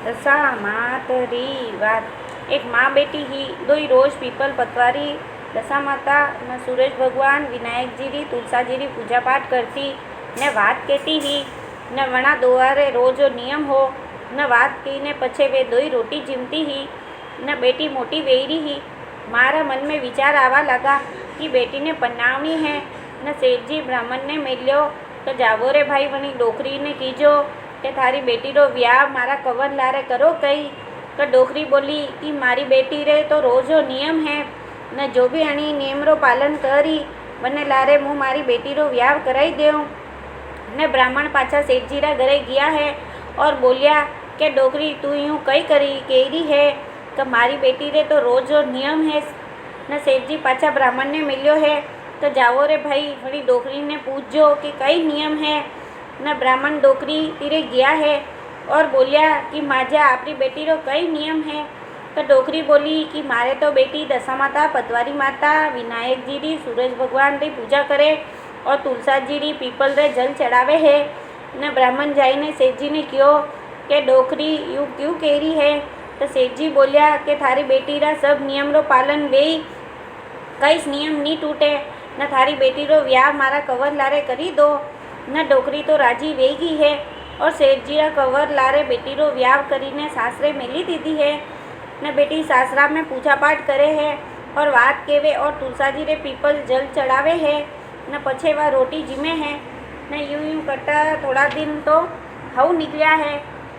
दशा मातरी वात। एक माँ बेटी ही दोई रोज पीपल पतवारी दशा माता न सूरज भगवान विनायक जी री तुलसा जी री पूजा पाठ करती ने बात कहती ही न वणा दोवारे रोज नियम हो न बात कही ने पछे वे दोई रोटी जीमती ही न बेटी मोटी वेरी ही। मारा मन में विचार आवा लगा कि बेटी ने पन्नावनी है न सेठ जी ब्राह्मण ने मिल्यो तो जावो रे भाई वनी डोकरी ने कीजो કે તારી બેટીનો વ્યાહ મારા કવર લારે કરો કઈ। તો ડોકરી બોલી કે મારી બેટી રે તો રોજો નિયમ હે ને જો બી અણી નિયમરો પાલન કરી મને લારે હું મારી બેટીનો વ્યાહ કરાવી દેઉં। ને બ્રાહ્મણ પાછા શેઠજીરા ઘરે ગયા હે और બોલ્યા કે ડોકરી તું यूँ કઈ કરી કેરી હે કે મારી બેટી રે તો રોજો નિયમ હે। ને શેઠજી પાછા બ્રાહ્મણને મિલ્યો હે તો જાવો રે ભાઈ વળી ડોકરીને પૂછજો કે કઈ નિયમ હે। न ब्राह्मण डोकरी तीरे गया है और बोलिया कि माजा आपरी बेटी रो कई नियम है। तो डोकरी बोली कि मारे तो बेटी दशा माता पतवारी माता विनायक जी री सूरज भगवान री पूजा करे और तुलसा जी री पीपल रे जल चढ़ावे है। न ब्राह्मण जाइने सेठ जी ने कहो कि डोकरी यूँ क्यों कह है। तो सेठ जी बोलिया कि थारी बेटी रा सब नियम रो पालन वे कई नियम नहीं टूटे न थारी बेटी रो व्याह मारा कवर लारे करी दो। न डोकरी तो राजी वेगी है और सेठ जी कवर लारे बेटी रो व्याह करीने सासरे मेली दीदी है। न बेटी सासरा में पूजा पाठ करे है और बात केवे और तुलसा जी रे पीपल जल चढ़ावे है न पछे वह रोटी जिमे है। न यूँ यूँ करता थोड़ा दिन तो हव निकलिया है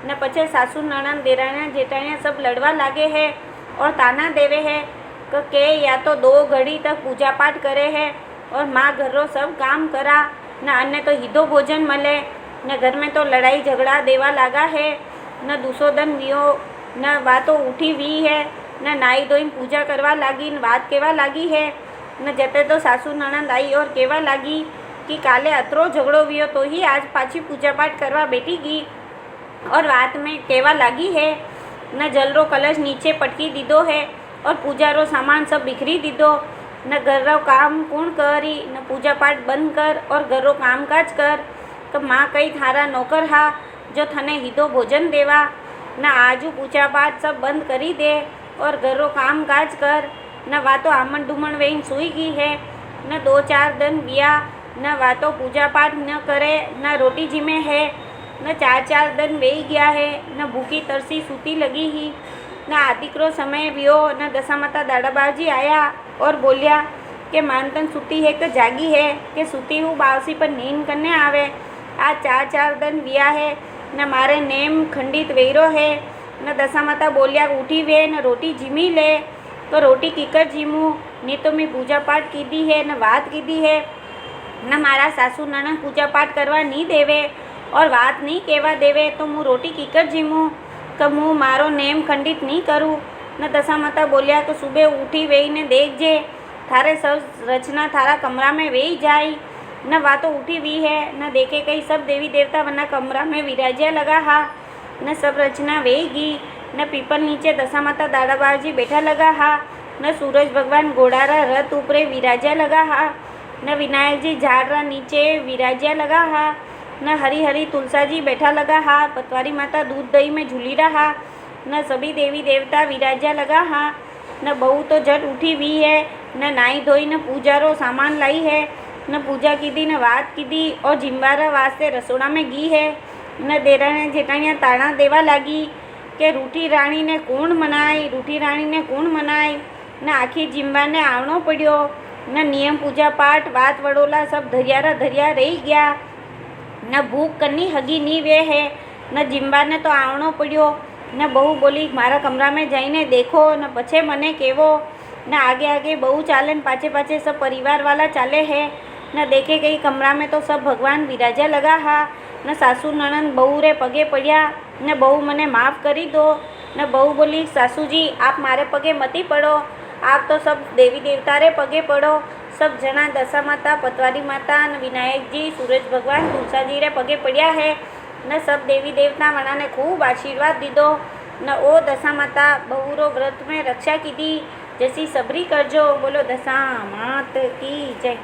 न पछे सासू ननद देराणिया जेठानिया सब लड़वा लागे है और ताना देवे है के या तो 2 घड़ी तक पूजा पाठ करे है और माँ घर रो सब काम करा न अन्य तो हीधो भोजन मले न घर में तो लड़ाई झगड़ा देवा लगा है न दूसोदन वियो न बातो उठी वी है न नाई धोई पूजा करवा लागी न बात केवा लागी है। न जते तो सासू ननद आई और केवा लागी कि काले अतरो झगड़ो वियो तो ही आज पाछी पूजा पाठ करवा बैठी गई और बात में केवा लागी है। न जल रो कलश नीचे पटकी दीदो है और पूजा रो सामान सब बिखरी दीदो। न घर रो काम कौन करी न पूजा पाठ बंद कर और घर रो काम काज कर तो माँ कई थारा नौकर हा जो थने हीधो भोजन देवा। न आजू पूजा पाठ सब बंद करी दे और घर रो काम काज कर। न वातो आमन डूमन वेन सुई गई है न 2-4 दिन बिया न वातो पूजा पाठ न करे न रोटी जिमे है न 4-4 दिन वेई गया है न भूखी तरसी सूती लगी ही। न आदिकरो समय वियो न दशा माता दादाबाजी आया और बोलिया कि मानतन सूती है कि जागी है कि सूती हूँ बावसी पर नींद करने आवे। आज 4-4 दिन विया है न मारे नेम खंडित वेरो है। न दशा माता बोलिया उठी वे न रोटी जिमी ले तो रोटी कीकर जीमू नहीं तो मैं पूजा पाठ कीधी है न बात कीधी है न मारा सासू ननद पूजा पाठ करवा नहीं देवे और बात नहीं कहवा देवे तो मैं रोटी कीकर जीमू तो मुँ मारो नेम खंडित नहीं करूँ। न दशा माता बोलिया तो सुबह उठी वेई ने देखजे थारे सब रचना थारा कमरा में वेई जाए। न वातो उठी वी है न देखे कई सब देवी देवता वना कमरा में विराजिया लगा हा न सब रचना वेगी न पीपल नीचे दशा माता दादाबाजी बैठा लगा हा न सूरज भगवान घोड़ारा रथ ऊपरे विराजिया लगा हा न विनायक जी झाड़रा नीचे विराजिया लगा हा न हरी हरी तुलसा जी बैठा लगा हा पतवारी माता दूध दही में झूली रहा न सभी देवी देवता विराजिया लगा हा न बहू तो झट उठी वी है न नाई धोई न पूजा रो सामान लाई है न पूजा कीधी न बात कीधी और जिम्बारा वास्ते रसोड़ा में गी है। न देराने जेठानिया ताना देवा लगी कि रूठी राणी ने कौन मनाई रूठी राणी ने कौन मनाई। न आखी जिम्बा ने आवनो पड़ियो न नियम पूजा पाठ बात वडोला सब धरियारा धरिया रही गया न भूख करनी हगी नी वे है न जिम्बा ने तो आवनो पड़ियो। न बहू बोली मारा कमरा में जाइने देखो न पछे मने केवो न आगे आगे बहू चाले न पाछे पाछे सब परिवार वाला चाले है न देखे गई कमरा में तो सब भगवान विराजा लगा हा न सासू ननद बहू रे पगे पड़िया न बहू मने माफ़ करी दो। न बहू बोली सासू जी आप मारे पगे मती पड़ो आप तो सब देवी देवता रे पगे पड़ो। सब जना दशा माता पतवारी माता न विनायक जी सूरज भगवान तुलसा जी रे पगे पड़िया है न सब देवी देवता मना ने खूब आशीर्वाद दीदो। न ओ दशा माता बहू रो व्रत में रक्षा कीधी जैसी सबरी करजो। बोलो दशा मात की जय।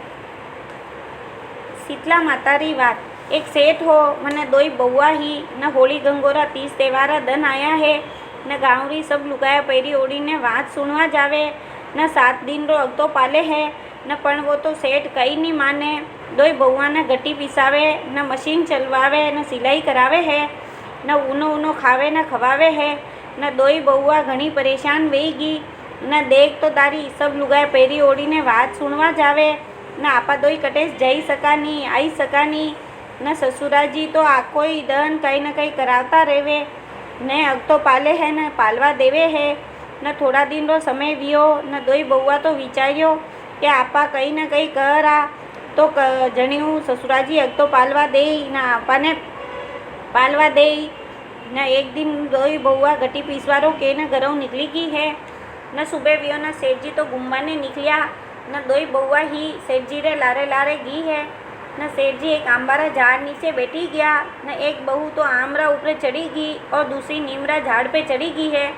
शीतला माता री बात। एक सेठ हो मने दोई बउआ ही न होली गंगोरा 30 तहेवारा दन आया है न गाँवरी सब लुगाया पैरी ओढ़ी ने बात सुनवा जावे न 7 दिन रो अगतो पाले है न पण वो तो सेठ कई नहीं माने। दोई बउआ ने गट्टी पिसावे न मशीन चलवावे न सिलाई करावे है न ऊनो ऊनो खावे न खवावे है न दोई बउआ घणी परेशान वेई गई न देख तो तारी सब लुगाए पैरी ओढ़ी ने बात सुनवा जावे न आपा दोई कटेस जई सकानी आई सकानी न ससुराजी तो आखो ही दन कहीं न कहीं करावता रेवे ने अगतो पाले है न पालवा देवे है न थोड़ा दिन रो समय वियो न दोई बउआ तो विचार्यो कि आपा कहीं न कहीं करा तो जणियों ससुराजी अगतो पालवा दे न आपा ने पालवा दे न। एक दिन दोई बउआ गटी पीसवारो के न घरों निकली गई है न सुबह वियो न सेठ जी तो घूमवाने निकलिया न दोई बउआ ही सेठ जी रे लारे लारे गई है न सेठ जी एक आंबारा झाड़ नीचे बैठी गया न एक बहू तो आमरा ऊपर चढ़ी गई और दूसरी नीमरा झाड़ पे चढ़ी गई है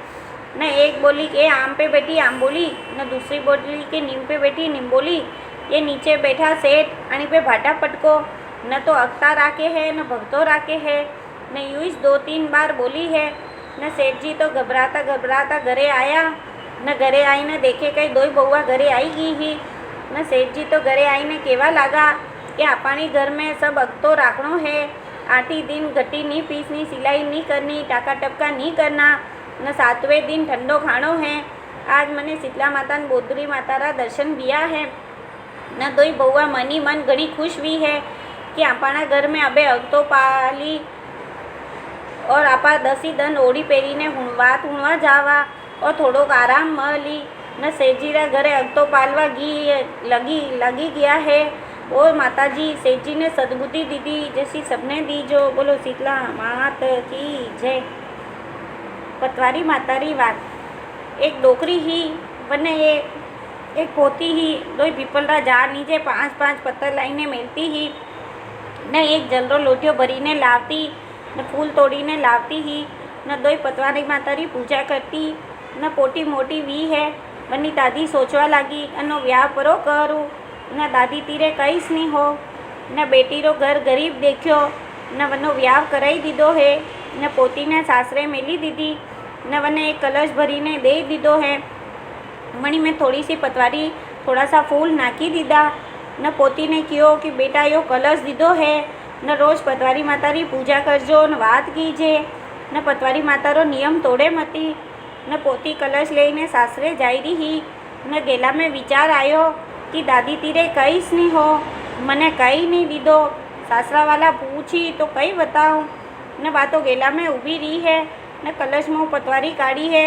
न एक बोली के आम पे बैठी आम बोली न दूसरी बोली के नीम पे बैठी नीम बोली। ये नीचे बैठा सेठ अणी पे भाटा पटको न तो अगता राके है न भगतो राके है न यूं ही 2-3 बार बोली है न सेठ जी तो घबराता घबराता घरे आया न घरे आई न देखे कई दोई बउआ घरे आई गई ही न सेठ जी तो घरे आई ने केवा लागा कि अपनी घर में सब अगतो राखणो है 8 दिन गट्टी नहीं पीसनी सिलाई नहीं करनी टाका टपका नहीं करना न 7वें दिन ठंडो खाणो है। आज मने शीतला माता न बोधरी माता रा दर्शन दिया है न दोई बउआ मनी मन घणी खुश हुई है कि अपना घर में अबे अगतो पाली और आपा 10 दिन ओढ़ी पेरी ने वात हुणवा जावा और थोड़ो आराम मली न सेठजीरा घरे अगतो पालवा लगी गया है। और माताजी सेठ जी ने सद्बुद्धि दीदी जैसी सबने दी जो। बोलो शीतला मात की जय। पतवारी मातारी बात। एक डोकरी ही बने एक पोती ही दोई पीपलरा झाड़ नीचे 5-5 पत्थर लाईने मेलती ही न एक जलरो लोटियो भरीने लावती न फूल तोड़ीने लावती ही न दोई पतवारी मातारी पूजा करती न पोटी मोटी वी है बनी दादी सोचवा लगी अनो व्याह परो करूँ न दादी तीरे कईस नहीं हो न बेटी रो घर गरीब देखियो न वनो व्याह कराई दीदो है न पोती ने सासरे मेली दीदी न वने एक कलश भरी ने दे दीदो है। मणी में थोड़ी सी पतवारी थोड़ा सा फूल नाखी दीदा न पोती ने कियो कि बेटा यो कलश दीदो है न रोज पतवारी मातारी पूजा करजो न बात कीजे न पतवारी माता रो नियम तोड़े मती न पोती कलश लईने सासरे जाई रही न गेला में विचार आयो कि दादी तीरे कईस नहीं हो मने कई नहीं दीदो। सासरा वाला पूछी तो कई बताऊँ न बातो गेला में ऊभी रही है न कलश में पतवारी काढ़ी है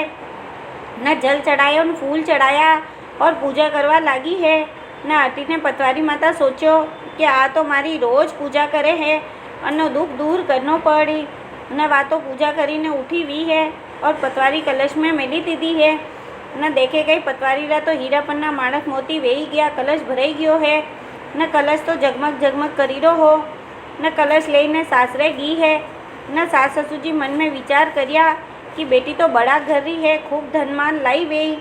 न जल चढ़ायो न फूल चढ़ाया और पूजा करवा लागी है न आटी ने पतवारी माता सोचो कि आ तो मारी रोज पूजा करे है अनो दुख दूर करनो पड़ी न वातो पूजा करीने उठी हुई है और पतवारी कलश में मेली दीदी है न देखे गई पतवारी रा तो हीरा पन्ना माणक मोती वेही गया कलश भराई गयो है न कलश तो जगमग जगमग करीरो हो न कलश लईने सासरे गी है न सास ससुजी मन में विचार करिया कि बेटी तो बड़ा घर रही है खूब धनमान लाई वेई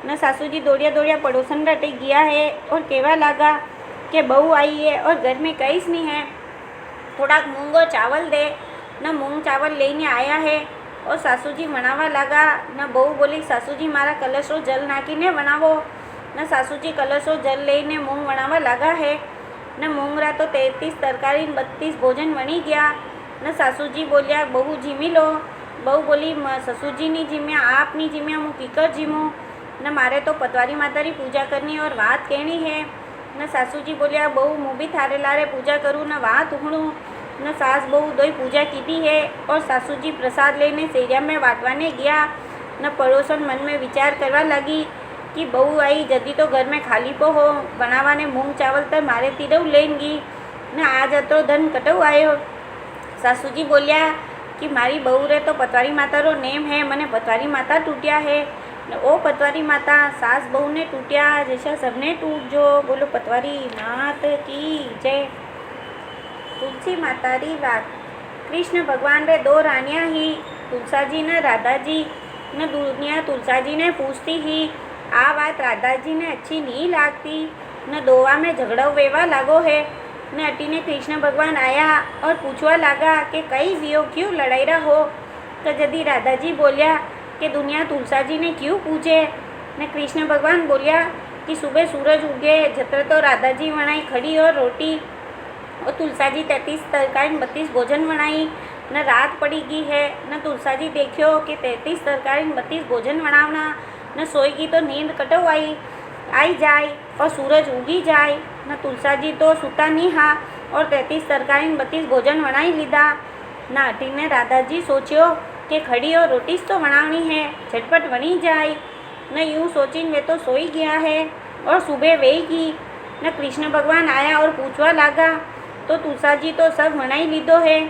न सासूजी दौड़िया दौड़िया पड़ोसन रटे गया है और केवा लगा कि बहू आई है और घर में कईस नहीं है थोड़ा मूंगो चावल दे न मूंग चावल लेने आया है और सासूजी बनावा लगा न बहू बोली सासूजी मारा कलशो जल नाखीने बनावो न सासूजी कलशो जल लेने मूंग बनावा लगा है न मूंगरा तो 33 तरकारी 32 भोजन बनी गया न सासूजी बोलिया बहू जीमी लो बहू बोली ससुजी नहीं जीम्या आप नहीं जीम्या हूँ कीकर जीमूँ न मारे तो पतवारी मातारी पूजा करनी और बात कहनी है न सासूजी बोलिया बहू मुँह भी थारे लारे पूजा करूँ न बात उखड़ूँ न सास बहू दोई पूजा की है और सासूजी प्रसाद लेने सेरिया में बांटवाने गया न पड़ोसन मन में विचार करवा लगी कि बहू आई जदी तो घर में खाली पो हो बनावाने मूंग चावल तो मारे तीरव लेंगी न आज अतो धन कटव आयो। सासूजी बोलिया कि मारी बहू रे तो पतवारी माता रो नेम है मने पतवारी माता टूटिया है न ओ पतवारी माता सास बहू ने टूटिया जैसा सबने टूट जो। बोलो पतवारी मात की जय। तुलसी मातारी बात। कृष्ण भगवान रे 2 रानियाँ ही तुलसा जी न राधा जी न दुनिया तुलसा जी ने पूछती ही आ बात राधा जी ने अच्छी नहीं लागती न दोवा में झगड़ा वेवा लागो है ने हटीने कृष्ण भगवान आया और पूछवा लगा कि कई वियो क्यों लड़ाई रहा हो। तो जदी राधा जी बोलिया कि दुनिया तुलसा जी ने क्यों पूछे। ने कृष्ण भगवान बोलिया कि सुबह सूरज उगे जत्र तो राधा जी बनाई खड़ी और रोटी और तुलसा जी 33 तरकारी 32 भोजन बनाई। न रात पड़ी गई है न तुलसा जी देखियो कि 33 तरकारी 32 भोजन बनावना न सोएगी तो नींद कटो आई जाए और सूरज उगी जाए। न तुलसा जी तो सूता नहीं हा और 33 तरकारी 32 भोजन बनाई लीधा। न हटीने राधा जी सोचियो कि खड़ी और रोटी तो बनावनी है झटपट बनी जाए। न यूँ सोचीन वे तो सोई गया है और सुबह वेगी। न कृष्ण भगवान आया और पूछवा लगा तो तुलसा जी तो सब बनाई लीधो है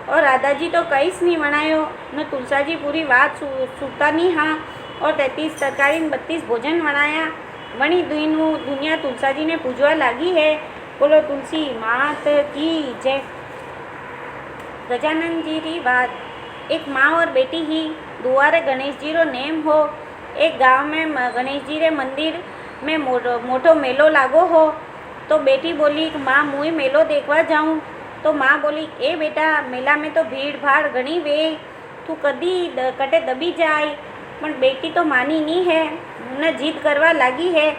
और राधा जी तो कई नहीं बनायो। न तुलसा जी पूरी बात सुनता नहीं हाँ और 33 तरकारी 32 भोजन बनाया। वणी दुनिया तुलसा जी ने पूजवा लागी है। बोलो तुलसी मात की जय। गजानन जी री बात। एक माँ और बेटी ही दुआरे गणेश जी रो नेम हो। एक गांव में गणेश जी रे मंदिर में मोटो मेलो लागो हो। तो बेटी बोली माँ मुई मेलो देखवा जाऊँ। तो माँ बोली ए बेटा मेला में तो भीड़ भाड़ घनी वे तू कदी कटे दबी जाए। पण बेटी तो मानी नहीं है न जीत करवा लागी है।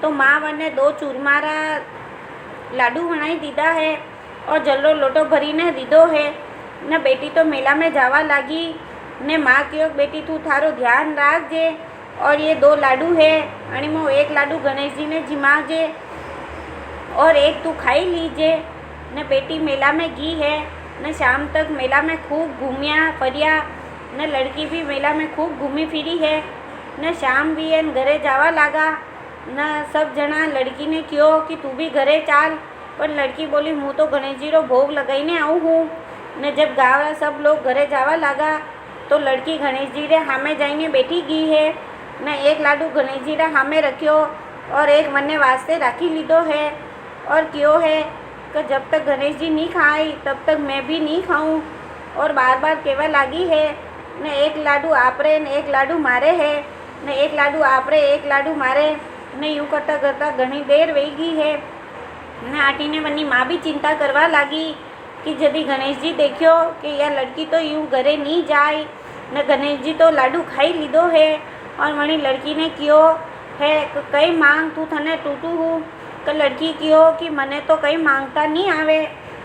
तो माँ वने 2 चूरमारा लाडू बनाई दीदा है और जल्लो लोटो भरीने दीदो है। न बेटी तो मेला में जावा लागी ने माँ कहो बेटी तू थारो ध्यान राखजे और ये 2 लाडू है अणी मो 1 लाडू गणेश जी ने जिमाजे और 1 तू खाई लीजे। न बेटी मेला में गई है न शाम तक मेला में खूब घूमिया फरिया। न लड़की भी मेला में खूब घूमी फिरी है। न शाम भी एन घरे जावा लागा। न सब जना लड़की ने कहो कि तू भी घरे चाल पर लड़की बोली हूँ तो गणेश जी रो भोग लगाईने आऊँ हूँ। न जब गाँव सब लोग घरे जावा लागा तो लड़की गणेश जी रे हामे जाइने बैठी गई है। न 1 लाडू गणेश जी रे हामे रखियो और 1 मन्ने वास्ते राखी लीधो है और क्यों है कि जब तक गणेश जी नहीं खाई तब तक मैं भी नहीं खाऊं। और बार बार कहवा लागी है न 1 लाडू आपरे न 1 लाडू मारे है न 1 लाडू आपरे 1 लाडू मारे। न यूँ करता करता घनी देर वही गई है। न आटीने वनी माँ भी चिंता करवा लागी कि यदि गणेश जी देखियो कि यह लड़की तो यूँ घरे नहीं जाए न गणेश जी तो लाडू खाई लीधो है। और वनी लड़की ने कहो है कई मांग तू थने टूटू हूँ। तो लड़की कहो कि मने तो कई मांगता नहीं आवे।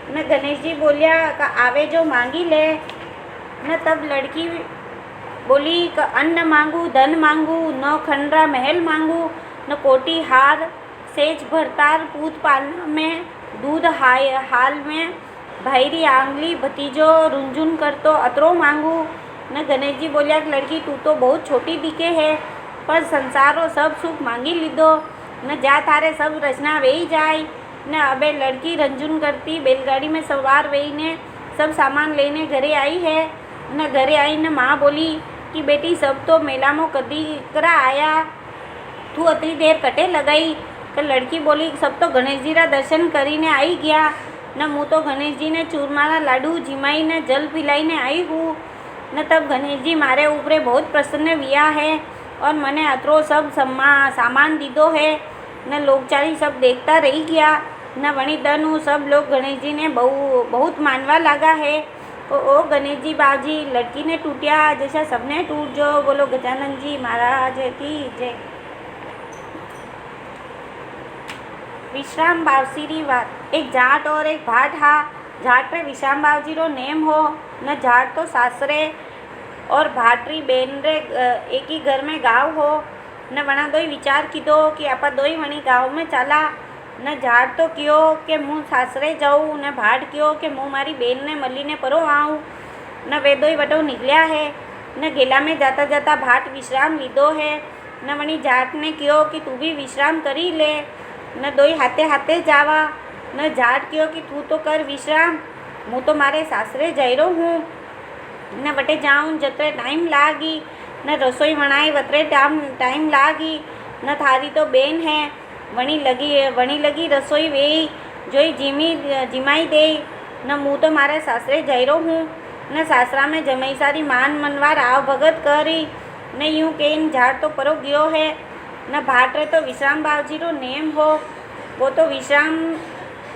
न गणेश जी बोलिया कि आवे जो मांगी ले। न तब लड़की बोली कि अन्न मांगू धन मांगू न खंडरा महल मांगू न कोटी हार सेज भरतार पूत पालना में दूध हाल में भाईरी आंगली भतीजो रुंझुन कर तो अतरो मांगू। न गणेश जी बोलिया कि लड़की तू तो बहुत छोटी दिखे है पर संसारो सब सुख मांगी लीधो न जा थारे सब रचना वेही जाए। न अबे लड़की रंजुन करती बैलगाड़ी में सवार वही ने सब सामान लेने घरे आई है। न घरे आई न माँ बोली कि बेटी सब तो मेला में कदी करा आया तू अतरी देर कटे लगाई। तो लड़की बोली सब तो गणेश जी रा दर्शन करीने आई गया न मुँ तो गणेश जी ने चूरमारा लाडू जिमाई ने जल पिलाई ने आई हूँ। न तब गणेश जी मारे ऊपरे बहुत प्रसन्न विया है और मने अतरो सब सामान दीदो है। न लोगचारी सब देखता रही गया। न वणी दनु सब लोग गणेश जी ने बहुत मानवा लगा है। ओ गणेश जी बाजी लड़की ने टूटिया जैसा सबने टूट जो। बोलो गजानन जी महाराज की जय। विश्राम बावसी री बात। एक जाट और एक भाट हा। जाट पे विश्राम बावजी रो नेम हो न जाट तो सासरे और भाटरी बेन रे एक ही घर में गाँव हो। न वना दोई विचार कीधो कि आपा दोई वणी गाँव में चाला। न जाट तो कहो कि मुँ सासरे जाऊँ न भाट कहो कि मुँ मारी बेन ने मली ने परो आऊँ। न वे दोई वटो निकलिया है। न गेला में जाता जाता भाट विश्राम लीधो है। न वणी जाट ने कहो कि तू भी विश्राम करी ले। न दोई हाथे हाथे जावा। न जाट कहो कि तू तो कर विश्राम मुँ तो मारे सासरे जाई रो हूँ। न वटे जाऊँ जतरे टाइम लागी न रसोई बनाई वतरे टाइम लागी। न थारी तो बेन है वणी लगी रसोई वे जोई जिमाई दे। न मुँ तो मारे सासरे जाई रो हूँ। न सासरा में जमई सारी मान मनवार आव भगत करी। न यूँ केन झाड़ तो परो गयो है। न भाट रे तो विश्राम बावजी रो नेम हो। वो तो विश्राम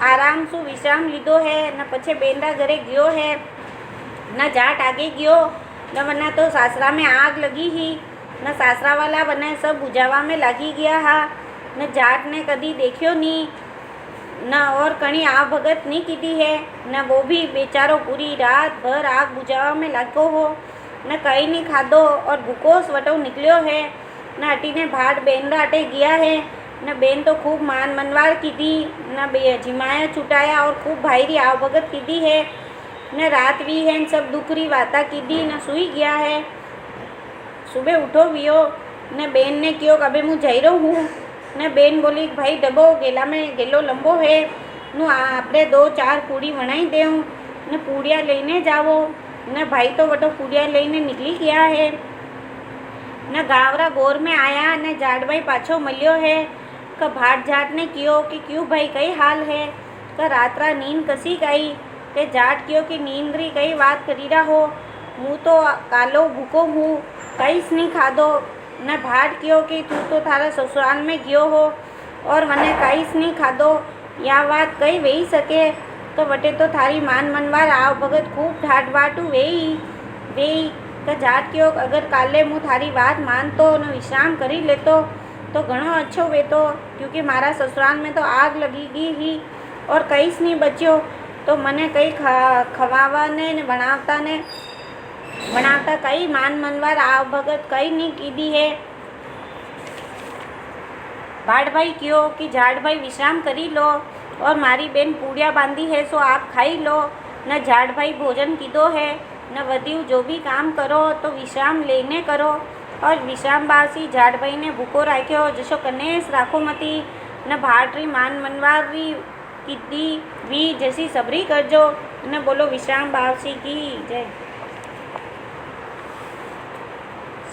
આરામ શું વિશ્રામ લીધો હે ને પછી બેનરા ઘરે ગયો હે न जाट आगे गयो न वरना तो सासरा में आग लगी ही न सासरा वाला बने सब बुझावा में लगी गया हा न जाट ने कभी देखियो नहीं न और कहीं आग भगत नहीं की है न वो भी बेचारो पूरी रात भर आग बुझावा में लगो हो न कहीं नहीं खादो और भूखो वटो निकलियो है न अटी ने भाट बेनरा अटे गया है न बेन तो खूब मान मनवार की दी न जिमाया छुटाया और खूब भाईरी आव भगत की दी है न रात भी है सब दुखरी वाता की दी न सुई गया है। सुबह उठो वियो न बेन ने क्यों कभी मुँह जई रो हूँ न बेन बोली भाई डबो गेला में गेलो लंबो है नु आपणे 2-4 पूड़ी वणाई देऊँ न पूड़िया लईने जावो न भाई तो वटो पूड़िया लईने निकली गया है न गावरा गोर में आया न जाट भाई पाछो मलियो है क भाट जाट ने कियो कि क्यों भाई कई हाल है क रात्रा नींद कसी गई ते जाट कियो कि नींदरी कई बात करी रहा हो मुँह तो कालो भूको हूँ कईस नहीं खादो न भाट कियो कि तू तो थारा ससुराल में गयो हो और मने कईस नहीं खादो या बात कई वेही सके तो वटे तो थारी मान मनवार आव भगत खूब ठाट बाटू वेही तो जाट कियो अगर काले मुँह थारी बात मानतो न विश्राम करी लेतो तो घणो अच्छो वेतो क्योंकि मारा ससुराल में तो आग लगी गई ही और कईस नहीं बच्यो तो मने कई खवावा ने बनावता कई मान मनवार आव भगत कई नहीं कीधी है। भाट भाई क्यों कि जाट भाई विश्राम करी लो और मारी बेन पूड़िया बांधी है सो आप खाई लो न जाट भाई भोजन कीधो है न वधियु जो भी काम करो तो विश्राम लेने करो और विश्राम बासी जाट भाई ने भूखो राख्यो जसो कनेस राखो मती न भाटरी मान मनवारी कीधी वी जैसी सबरी करजो न बोलो विश्राम बासी की जय।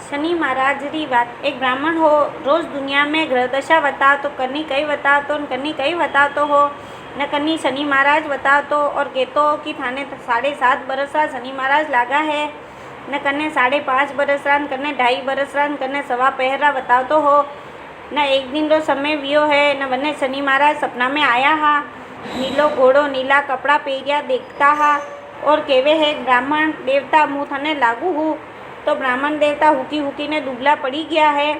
शनि महाराज री बात। एक ब्राह्मण हो रोज दुनिया में ग्रह दशा बताओ तो कन्नी कई बताओ तो कन्नी कई बताओ तो हो न कन्नी शनि महाराज बताओ तो और कहतो कि थाने 7.5 बरस शनि महाराज लागा है न कन्ने 5.5 बरस न कन्ने 2.5 बरस न कन्ने 1.25 पहरा बताओ तो हो न एक दिन रो समय वियो है न बने शनि महाराज सपना में आया हा नीलो घोड़ो नीला कपड़ा पहरिया देखता हा और केवे है ब्राह्मण देवता मुँह थाने लागू हूँ तो ब्राह्मण देवता हुकी ने दुबला पड़ी गया है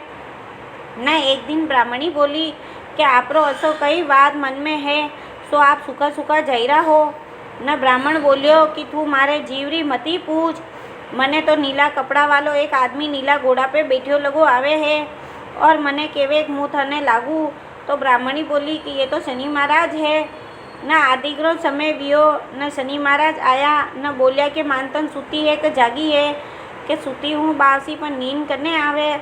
न एक दिन ब्राह्मणी बोली कि आपरो असो कई बात मन में है सो आप सूखा सूखा जईरा हो न ब्राह्मण बोलियो कि तू मारे जीवरी मती पूछ मने तो नीला कपड़ा वालो एक आदमी नीला घोड़ा पे बैठो लगो आवे है और मने केवे मुँह थाने लागू तो ब्राह्मणी बोली कि ये तो शनि महाराज है न आदिग्रो समय वियो न शनि महाराज आया न बोलिया कि मानतन सूती है कि जागी है कि सूती हूँ बासी पर नींद करने आवे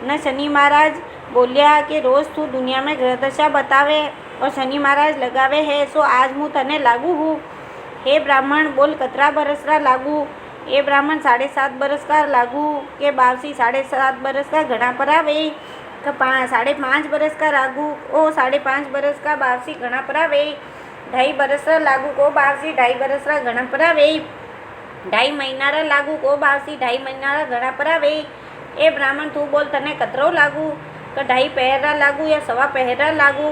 न शनि महाराज बोलिया कि रोज़ तू दुनिया में ग्रह दशा बतावे और शनि महाराज लगावे है सो आज मुँह तने लागू हूँ। हे ब्राह्मण बोल कतरा बरस का लागू। ये ब्राह्मण 7.5 बरस का लागू के बावसी 7.5 बरस का घना परावे का 5.5 बरस का लागू ओ 5.5 बरस का बावसी घना परावे 2.5 बरस का लागू को बावसी 2.5 बरस का घना परावे 2.5 महीना रा लागू को बावसी 2.5 महीना रा घना परावे। ए ब्राह्मण तू बोल तने कतरो लागू का 2.5 पहरा लागू या 1.25 पहरा लागू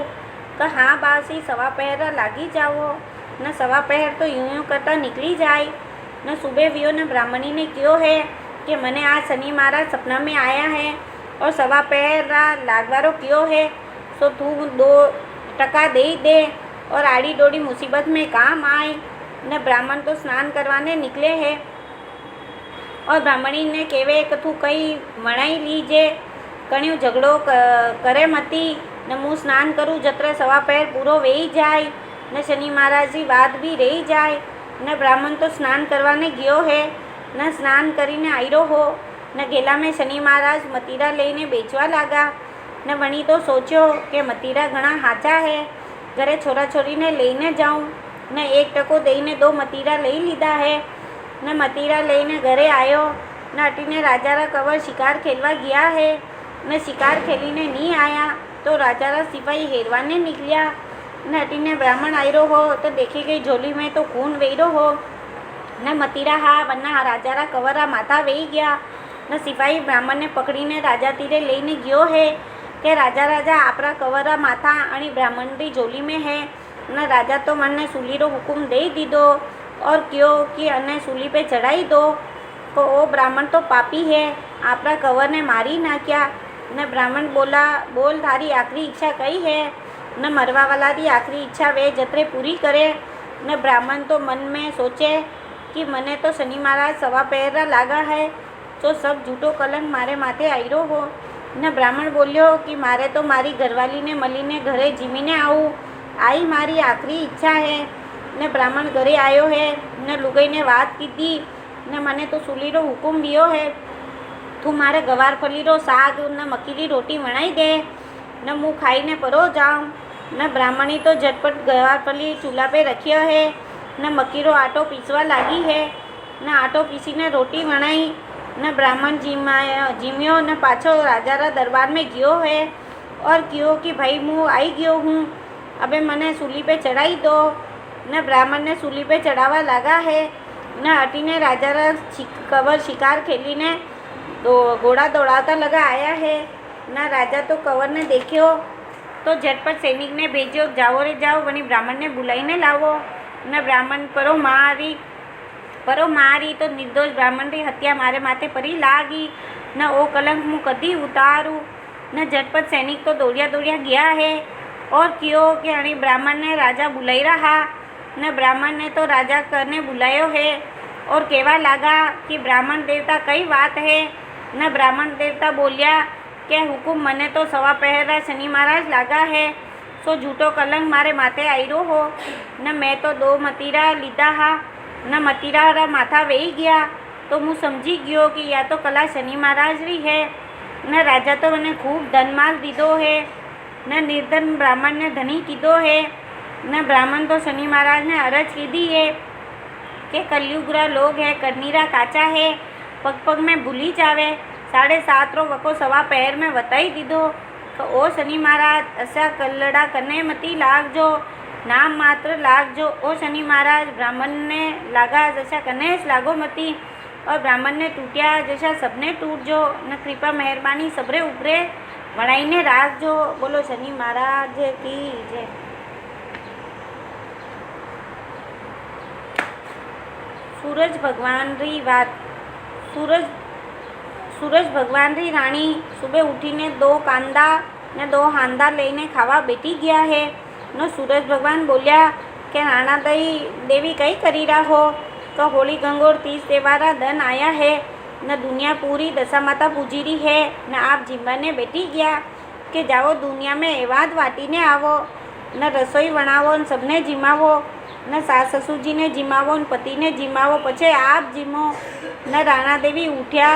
का हाँ बावसी 1.25 पहरा लागी जाओ न 1.25 पहर तो यूं करता निकली जाए न सुबह वियो न ब्राह्मणी ने क्यों है कि मने आज शनि महाराज सपना में आया है और 1.25 पहरा लागवारो क्यों है सो तू 2 टका दे और आड़ी डोड़ी मुसीबत में काम आए न ब्राह्मण तो स्नान करवाने निकले हैं और ब्राह्मणी ने केवे कि तू कई वणाई लीजे कण्यू झगड़ो करे मती न मुँह स्नान करूँ जत्रे 1.25 पहर पूरो वेही जाए न शनि महाराज की बात भी रही जाए न ब्राह्मण तो स्नान करवाने गयो है न स्नान करीने आयरो हो न गेला में शनि महाराज मतीरा लईने बेचवा लागा न वणी तो सोचो कि मतीरा घणा हाचा है घरे छोरा छोरी ने लईने जाऊँ न 1 टको दईने 2 मतीरा लई लीधा है न मतीरा लईने घरे आयो न अटीने राजारा कंवर शिकार खेलवा गया है न शिकार खेलीने नहीं आया तो राजारा सिपाही हेरवाने निकलिया न अटीने ब्राह्मण आयरो हो तो देखी गई झोली में तो खून वेरो हो न मतीरा हा वरना राजारा कंवरा माथा वेही गया न सिपाही ब्राह्मण ने पकड़ीने राजा तीरे लईने गयो है कि राजा आपरा कंवरा माथा आणि ब्राह्मण री झोली में है न राजा तो मन ने सूली रो हुकुम दे दीदो और क्यों कि अने सूली पे चढ़ाई दो। तो ओ ब्राह्मण तो पापी है, आपरा कंवर ने मारी नाख्या। ने ब्राह्मण बोला, बोल थारी आखरी इच्छा कई है। न मरवा वाला री आखरी इच्छा वे जतरे पूरी करे। न ब्राह्मण तो मन में सोचे कि मने तो शनि महाराज सवा पहरा लागा है, तो सब झूठो कलंक मारे माथे आयरो हो। न ब्राह्मण बोल्यो कि मारे तो मारी घरवाली ने मलीने घरे जीमीने आऊँ, आई मारी आखरी इच्छा है। ने ब्राह्मण घरे आयो है, ने लुगाई ने बात कीधी, ने मने तो सूली रो हुकुम दियो है, तू मारे गवार फली रो साग न मक्की री रोटी बनाई दे, न मुँह खाई ने परो जाऊँ। न ब्राह्मणी तो झटपट गवार फली चूल्हा पे रखियो है, न मक्की रो आटो पीसवा लागी है, न आटो पीसी ने रोटी बनाई। न ब्राह्मण जीम्यो न पाछो राजा रा दरबार में गयो है और क्यों कि भाई मुँह आई गयो हूँ, अबे मने सूली पे चढ़ाई दो। न ब्राह्मण ने सूली पे चढ़ावा लगा है। न हटीने राजा रा कंवर शिकार खेली ने घोड़ा दौड़ाता लगा आया है। न राजा तो कंवर ने देखियो तो झटपट सैनिक ने भेजो, जाओ रे जाओ, वनी ब्राह्मण ने बुलाईने लावो। न ब्राह्मण परो मारी तो निर्दोष ब्राह्मण री हत्या मारे माथे परी लागी। न ओ कलंक मुँ कदी उतारू। न झटपट सैनिक तो दौड़िया दौड़िया गया है और क्यों कि अणी ब्राह्मण ने राजा बुलाई रहा। न ब्राह्मण ने तो राजा करने बुलायो है और कहवा लागा कि ब्राह्मण देवता कई बात है। न ब्राह्मण देवता बोलिया कि हुकुम मने तो सवा पहरा शनि महाराज लागा है, सो झूठो कलंक मारे माथे आयरो हो। न मैं तो 2 मतीरा लीधा हा, न मतीरा रा माथा वेही गया तो मुँ समझी गयो कि या तो कला शनि महाराज री है। न राजा तो मैंने खूब धनमाल दीधो है, न निर्धन ब्राह्मण ने धनी कीधो है। न ब्राह्मण तो शनि महाराज ने अरज कीधी है कि कलयुगरा लोग है, करनीरा काचा है, पग पग में भूली जावे, 7.5 रो वको सवा पहर में वताई दीधो। तो ओ शनि महाराज ऐसा कल्लड़ा कने मती लागजो, नाम मात्र लागजो। ओ शनि महाराज ब्राह्मण ने लागा जैसा कने लागो मती, और ब्राह्मण ने टूटिया जैसा सबने टूटजो। न कृपा मेहरबानी सबरे उपरे वणाईने राखजो। बोलो शनि महाराज की जय। सूरज भगवान री बात। सूरज भगवान री राणी सुबह उठीने 2 कांदा ने 2 हांदा लेने खावा बैठी गया है। न सूरज भगवान बोलिया कि राणा देवी कई करी रहा हो। तो होली गंगोर 30 त्योहारा धन आया है, न दुनिया पूरी दशा माता पूजी रही है। न आप जिम्बाने बैठी गया कि जाओ दुनिया में एवाद वाटीने आवो, न रसोई बनावो न सबने जिमावो, न सास ससुर जी ने जिमावो न पति ने जिमावो, पछे आप जिमो। न राणा देवी उठ्या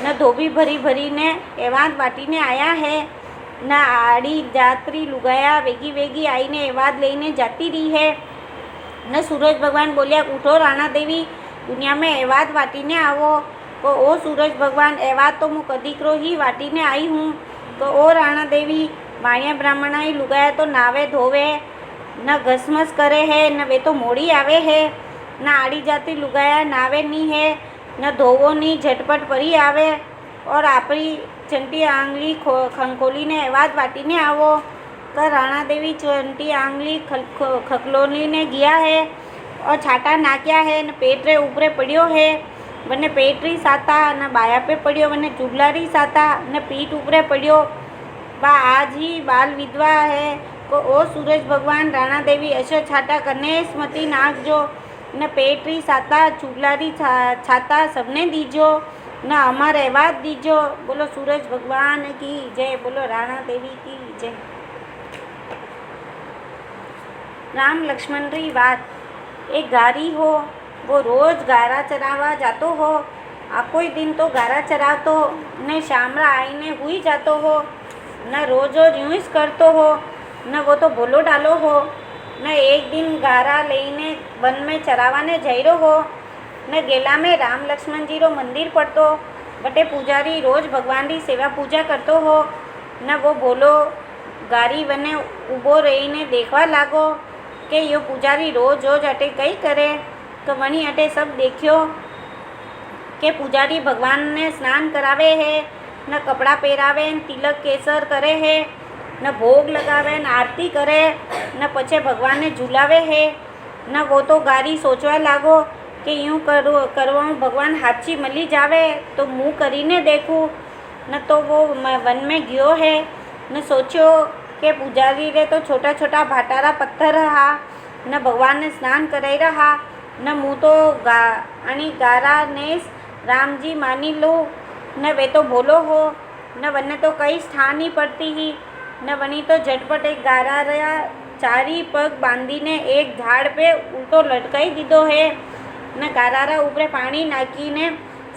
न धोबी भरी भरी ने एवाद वाटीने आया है, न आड़ी जात्री लुगाया वेगी वेगी आईने एवाद लईने जाती रही है। न सूरज भगवान बोलिया उठो राणा देवी, दुनिया में एवाद वाटीने आवो। तो ओ सूरज भगवान एवाद तो मुँ कदीकरो ही वाटीने आई हूँ। तो ओ राणा देवी वाणिया ब्राह्मणाई लुगाया तो नावे धोवे न घसमस करे है, न वे तो मोड़ी आवे है। न आड़ी जाती लुगाया नावे नी है, न धोवो नी झटपट परी आवे। और आपरी चंटी आंगली खंखोली ने एवाद वाटीने आवो। तो राणा देवी चंटी आंगली खखलोली ने गया है और छाटा नाक्या है, न पेट रे ऊपरे पड़ियो है, वने पेटरी साता, न बाया पे पड़ियो, वने चुगलारी साता, न पीठ ऊपरे पड़ियो। बा आज ही बाल विधवा है। को ओ सूरज भगवान राणा देवी ऐसो छाटा कने स्मती नाखजो, न पेटरी साता चुगलारी छाता सबने दीजो, न अमर एवाद दीजो। बोलो सूरज भगवान की जय। बोलो राणा देवी की जय। राम लक्ष्मण री बात। एक गारी हो, वो रोज गारा चरावा जातो हो। आको ही दिन तो गारा चरावतो ने शामरा आईने हुई जातो हो, न रोज रोज यूँ ही करतो हो, न वो तो भोलो डालो हो। न एक दिन गारा लईने वन में चरावाने जईरो हो, न गेला में राम लक्ष्मण जी रो मंदिर पड़तो, बटे पुजारी रोज भगवान री सेवा पूजा करतो हो। न वो भोलो गारी वने ऊबो रहीने देखवा लागो कि यो पुजारी रोज रोज अटे कई करे। तो वनी अटे सब देखियो कि पुजारी भगवान ने स्नान करावे है, न कपड़ा पहरावे, न तिलक केसर करे है, न भोग लगावे न आरती करे न पछे भगवान ने झूलावे है न वो तो गारी सोचवा लागो कि यूँ करवा भगवान हाची मली जावे तो मुँह करीने देखूँ। न तो वो वन में गयो है न सोचो कि पुजारी रे तो छोटा छोटा भाटारा पत्थर रहा न भगवान ने स्नान कराई रहा न मुँह तो गारा ने राम जी मानी लो न वे तो बोलो हो न वने तो कई स्थान ही पड़ती ही न वनी तो झटपट एक गारा रहा चारी पग बांधी ने एक झाड़ पे उल्टो लटकाई दीधो है न गारारा ऊपरे पानी नाखी ने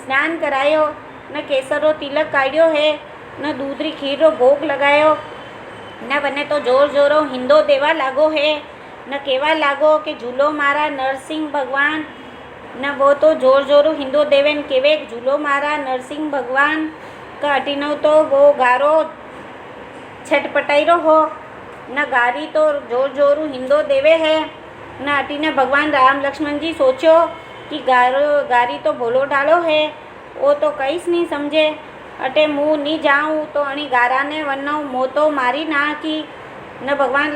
स्नान करायो न केसरो तिलक काढ़्यो है न दूधरी खीर रो भोग लगायो न वने तो जोर जोरो हिंदो देवा लागो है न केवा लागो कि झूलो मारा नरसिंह भगवान न वो तो जोर जोरो हिंदो देवेन केवे झूलो मारा नरसिंह भगवान का अटीनो तो वो गारो छटपटाई रो हो न गारी तो जोर जोरू हिंदो देवे है न अटीने भगवान राम लक्ष्मण जी सोचो कि गारी तो भोलो डालो है वो तो कईस नहीं समझे अटे मुँह नहीं जाऊँ तो अणी गारा ने वनो मोतो मारी नाखी न भगवान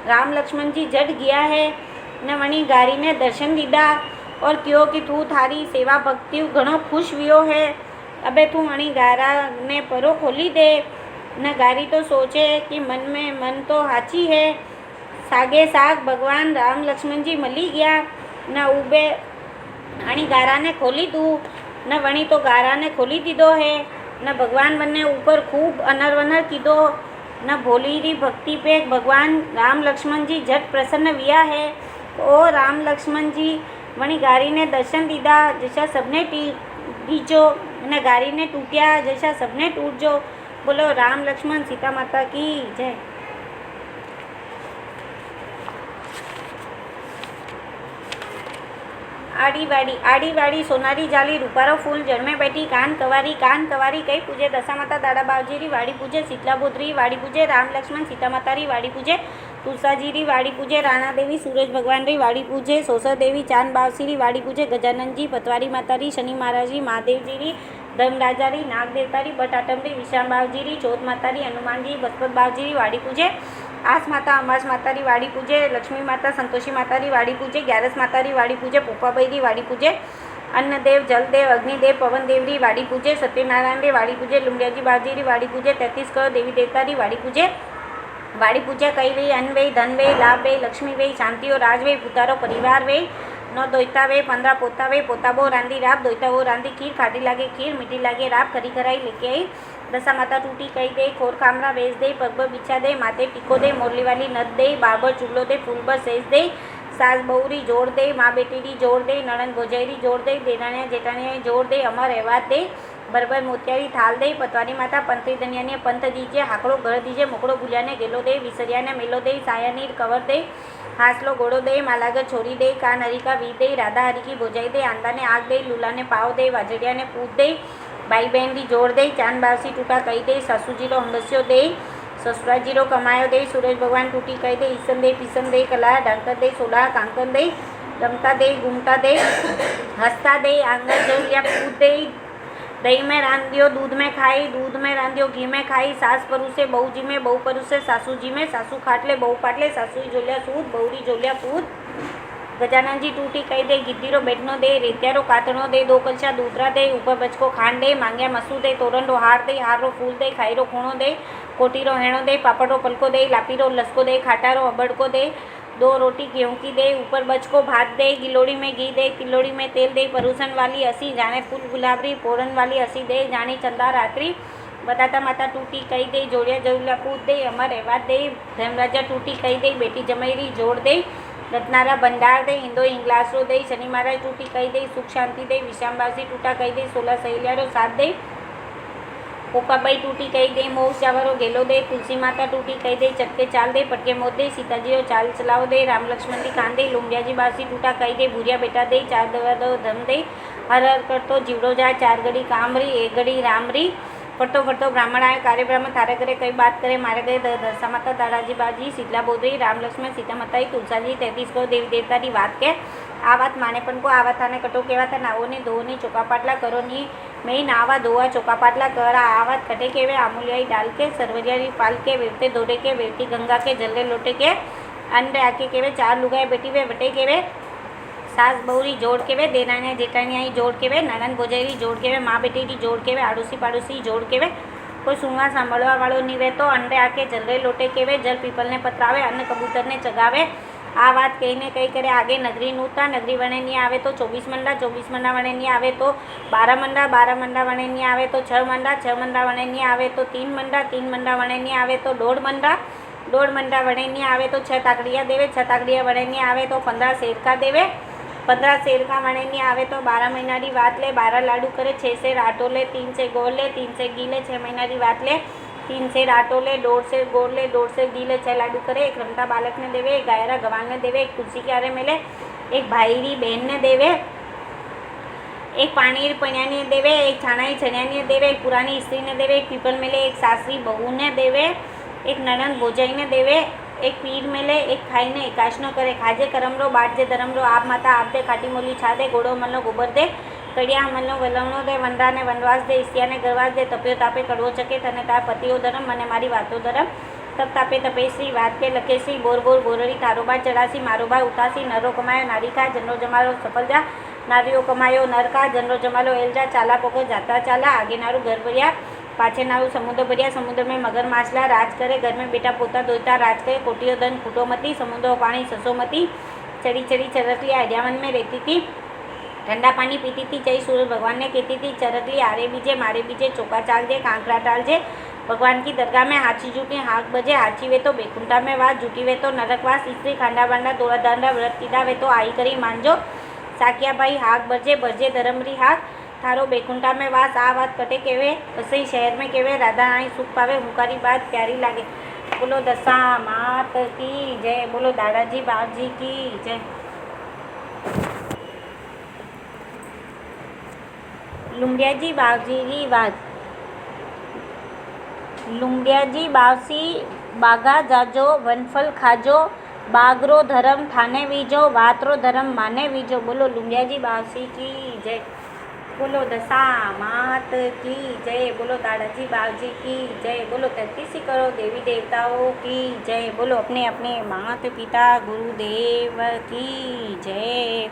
राम लक्ष्मण जी जट गया है न वणी गारी ने दर्शन दीदा और क्यों कि तू थारी सेवा भक्ति घणो खुश वियो है अबे तू वणी गारा ने परो खोली दे न गारी तो सोचे कि मन तो हाची है सागे साग भगवान राम लक्ष्मण जी मली गया न उबे अणी गारा ने खोली दू न वणी तो गारा ने खोली दीदो है न भगवान वने ऊपर खूब अनर वनर कीधो न भोली री भक्ति पे भगवान राम लक्ष्मण जी झट प्रसन्न विया है। ओ राम लक्ष्मण जी वणी गारी ने दर्शन दीदा जैसा सबने दीजो न गारी ने टूटिया जैसा सबने टूट जो। बोलो राम लक्ष्मण सीता माता की जय। आड़ी वाड़ी सोनारी जाली रूपारो फूल जन्मे बैठी कान कवारी कई पूजे दशा माता दादा बावजी री वाड़ी पूजे शीतला बोधरी वाड़ी पूजे राम लक्ष्मण सीता माता री वाड़ी पूजे तुलसाजी री वाड़ी पूजे राणा देवी सूरज भगवान री वाड़ी पूजे सोसर देवी चांद बावसी री वाड़ी पूजे गजानन जी पतवारी माता री शनि महाराज री महादेव जी री धर्मराजा री नाग देवता री बटाटम री विशाल बावजी री चौथ माता री हनुमान जी बसपत बावजी री वाड़ी पूजे आस माता अमास माता री वाड़ी पूजे लक्ष्मी माता संतोषी माता री वाड़ी पूजे ग्यारस माता री वाड़ी पूजे पोपाबाई री वाड़ी पूजे अन्नदेव जलदेव अग्निदेव पवन देव री वाड़ी पूजे सत्यनारायण री वाड़ी पूजे लुंडियाजी बाजी री वाड़ी पूजे 33 करोड़ देवी देवता री वाड़ी पूजा कई वे अन्न वे धन वे लाभ वे लक्ष्मी वे शांति और राज वे पुतारो परिवार वे नौ दोता वे 15 पोता वे पोताबो रांधी राब दोता वो रांधी खीर खाटी लागे खीर मीठी लागे राब खरी खराई लेके आई दशा माता टूटी कही दे खोर खामरा वेच दे पगबर बिछा दे माथे टीको दे मोरली वाली नद दे बाबर चूल्लो दे फूलबर सेज दे सास बहुरी जोड़ दे माँ बेटी जोड़ दे नणंद भोजाई जोड़ दे देराणिया जेठाणिया जोड़ दे अमर एवा दे बरबर मोतियारी थाल दे पतवारी माता पंथी धनिया ने पंथ दीजिए हाकड़ो घर दीजिए मोकड़ो भूलिया ने गेलो दे विसरिया ने मेलो दे साया नीर कवर दे हासलो घोड़ो दे मालागर छोड़ी दे कान हरी का वी दे राधा हरी की भोजाई दे आंदा ने आग दे लूला ने पाव दे वाजड़िया ने पूत दे भाई बहन री जोड़ दे चांद बावसी टूटा कही दे सासू जी रो हंगस्यो दे ससुरा जी रो कमायो दे सूरज भगवान टूटी कही दे ईसन दे पीसन दे कला डांकर दे सोला कांकन दे रमता दे घूमता दे हंसता दे आंगन जोड़िया पूत दे दही में रांधियो दूध में खाई दूध में रांधियो घी में खाई सास परूसे बहू जी में बहू परूसे सासू जी में सासू खाटले बहू पाटले सासू जोलिया सूद बहुरी जोलिया पूत गजानन जी टूटी कही दे गिद्दीरो बेटनो दे रेत्यारो कातणो दे 2 कलशा दूधरा दे ऊपर बचको खांड दे मांग्या मसू दे तोरण रो हार दे हार रो फूल दे खाई रो खूणो दे कोटी रो हेणो दे पापड़ रो पलको दे लापी रो लसको दे खाटा रो अबड़को दे 2 रोटी गेहूं की दे ऊपर बचको भात दे गिलोड़ी में घी दे तिलोड़ी में तेल दे परूसन वाली हसी जाने फूल गुलाबरी पोरन वाली हसी दे जानी चंदा रात्रि बताता माता टूटी कही दे जोड़िया जोड़िया पूत दे अमर एवा दे धर्मराजा टूटी कही दे बेटी जमैरी जोड़ दे रत्नारा भंडार दे हिंदो इंग्लासो दे शनि महाराज टूटी कही दे सुख शांति दे विशामबासी टूटा कही दे 16 सहेलियारो साथ दे पोपाबाई टूटी कही दे मोह चावरो गेलो दे तुलसी माता टूटी कही दे चटके चाल दे पटके मोद दे सीताजी रो चाल चलाओ दे राम लक्ष्मण दी कान दे लुंडियाजी बासी टूटा कही दे भूरिया बेटा दे 4 दवा दो धम दे हर हर करतो जीवड़ो जाए 4 घड़ी कामरी 1 घड़ी रामरी फटो फटो ब्राह्मण आए, कार्य ब्राह्मण थारे घरे कई बात करे, मारे गए दशा माता, दादाजी बाजी, शीतला बोधरी, राम लक्ष्मण, सीता माता, तुलसा जी, 33 करोड़ देवी देवता की बात के आ बात माने पण को आवा थाने कटो केवा था, नावो ने धो ने चोका पाटला करो नी मैं नावा धोवा चोका पाटला करा, आ बात कटे केवे आमुलियाई डाल के, सरवरियारी पाल के, वेवते दौड़े के, वेवती गंगा के, जल्ले लोटे के, अंडे आके केवे, 4 लुगाए बेटी वे बटे केवे, सास बहुरी जोड़ के वे, देराणी जेठाणी जोड़ के वे, ननंद भोजाई जोड़ के वे, माँ बेटी जोड़ के वे, आड़ोसी पाड़ोसी जोड़ के वे, कोई सुनवा सांभळवा वाळो नहीं वे तो अंडे आके जल्ले लोटे के वे, जल पीपल ने पतरावे, अन्न कबूतर ने चगावे। आ बात कहीने कही करे आगे नगरी नूता, नगरी वणे नहीं आवे तो 24 मंडा, 24 मंडा वणे नहीं आवे तो 12 मंडा, 12 मंडा वणे नहीं आवे तो 6 मंडा, 6 मंडा वणे नहीं आवे तो 3 मंडा, 3 मंडा वणे नहीं आवे तो 1.5 मंडा, 1.5 मंडा वणे नहीं आवे तो 6 ताकड़िया देवे, 6 ताकड़िया वणे नहीं आवे तो 15 सेरका देवे, 15 सेरका वणे नहीं आवे तो 12 महीना की बात ले, 12 लाडू करे, 6 से राटो ले, 3 से गोल ले, 3 से घी ले, 6 महीना की बात ले, 3 से राटो ले, 1.5 से गोल ले, 1.5 से घी ले, 6 लाडू करे, एक रमता बालक ने देवे, एक गायरा गवान ने देवे, एक तुलसी के आरे मिले, एक भाईरी बहन ने देवे, एक पानी पण्यानी देवे, एक छाणाई छण्यानी देवे, एक पुरानी स्त्री ने देवे, एक पीपल मिले, एक सासरी बहू ने देवे, एक ननंद भोजाई ने देवे, एक पीर मेले, एक खाई ने एकाश न करे, खाजे करमरो बाटजे धरमरो, आप माता आप दे, खाटी मोली छा दे, गोड़ो मल्लो गोबर दे, कड़िया मल्लो वलवणो दे, वंडा ने वनवास दे, ईसिया ने गरवास दे, तप्यो तापे कड़वो चके, तने तार पतिओ धरम, मने मारी वातो धरम, तप तापे तपेश्री, वात के लखेश्री, बोर बोर बोरड़ी, तारो बार चढ़ासी, मारो बार उतासी, नरो कमायो नारी का, जनरो जमारो सफल जा, नारियो कमायो नर का, जनरो जमालो एल जा, चाला पोको जाता चाला, आगे नारू घर भरिया, पाछे नारू समुद्र भरिया, समुद्र में मगर माछला राज करे, घर में बेटा पोता दोता राज करे, कोटियो धन खूटोमती, समुद्र पानी ससोमती, चढ़ी चढ़ी चरकली आर्यावन में रहती थी, ठंडा पानी पीती थी, जय सूरज भगवान ने कहती थी, चरकली आरे बीजे मारे बीजे, चौका चालजे कांकरा टालजे, भगवान की दरगाह में हाथी जूटी हाक बजे, हाथी वे तो बेकुंठा में वास, जूटी वे तो नरकवास, स्त्री खांडा बांडा दोड़ा दांडा व्रत कीधा वे तो आई करी मांजो, साकिया भाई हाक बजे बजे धरमरी हाक, थारो बेकुंठा में वास, आ बात कटे केवे, असई शहर में केवे, राधा रानी सुख पावे, हुकारी बात प्यारी लागे। बोलो दशा मात की जय, बोलो दादाजी बाबजी की जय। लुमडियाजी बावजी की बात, लुमडियाजी बावसी बागा जाजो, वनफल खाजो, बागरो धर्म थाने वीजो, वातरो धर्म माने वीजो। बोलो लुमडियाजी बावसी की जय, बोलो दशा मात की जय, बोलो दादाजी बाबजी की जय, बोलो 33 करोड़ देवी देवताओं की जय, बोलो अपने अपने माता पिता गुरुदेव की जय।